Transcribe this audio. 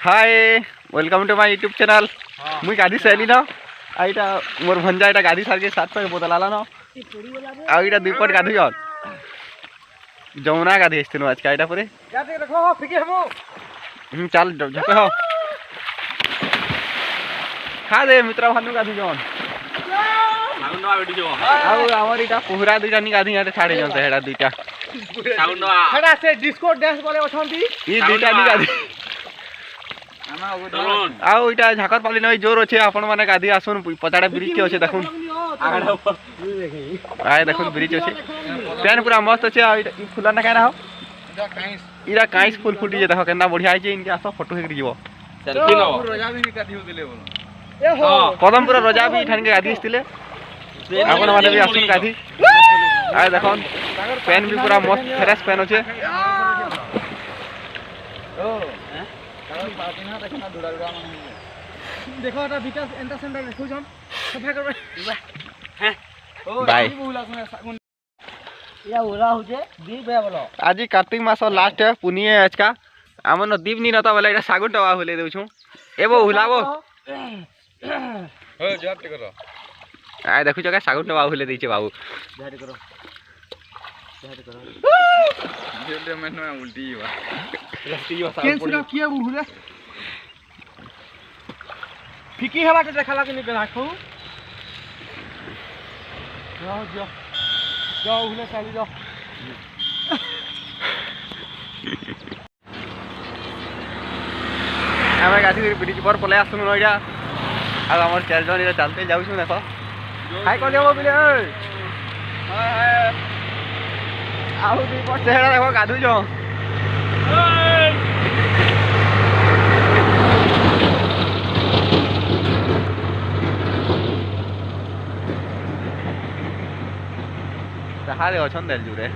Hi welcome to my YouTube channel. मुई गाधी सैली न आईटा मोर भंजा एटा गाधी सार के 700 बोतल आला न आईटा दुपट गाधी जन जमुना गाधी आछते न आज का आईटा परे जाते देखो हो फिके हमो चल झपे हो खा दे मित्र भानु गाधी जन साउंड आ बेटी जो आउ हमर इटा पुहरा दुइटा नि गाधी आटे छाड़े जन हेडा दुइटा साउंड आ हेडा से डिस्को डांस बोले अछंती ई दुइटा नि गाधी आउ इटा झाकर पाली नई जोर अछि आपण माने गाधी आसुन पचाडे ब्रिज अछि देखुन आय देखुन ब्रिज अछि पेन पूरा मस्त अछि आ ई फुला ना काना हो इरा काइस फुल फुटी जे देखो केना बढ़िया आइ जे इनके आसो फोटो हेक दिबो सेल्फी नो रोजा भी निका दिउ दिले बोलो ए हो कदमपुर रोजा भी ठान के गाधी आस्तिले आपण माने भी आसुन गाधी आय देखुन पेन भी पूरा मस्त फ्रेश पेन अछि ओ देखो एटा विकास एंटा सेंटर देखो जन सफा करबे हैं ओ बाय बोला सुने सागुन या ओला हो जे दी बे बोलो आज कार्तिक मास लास्ट है पुनिए आज का आमन दीप नी नता वाला एटा सागुन टवा होले देउ छु एबो हुलाबो हो जात करो आय देखु जका सागुन टवा होले दै छै बाबू जाट करो जेले में उल्टी हुआ केन किया हुले फिकी हवा के देखला के नि राखो जाओ जाओ जाओ हुले चली जाओ आमे गाधी ब्रिज पर पले आसुन नइडा आ हमर चार जन इरा चलते जाउ छु देखो हाय कोन देबो बिले हाय हाय आउ दी पर चेहरा देखो गाधु जो हारे अछन देल जुरे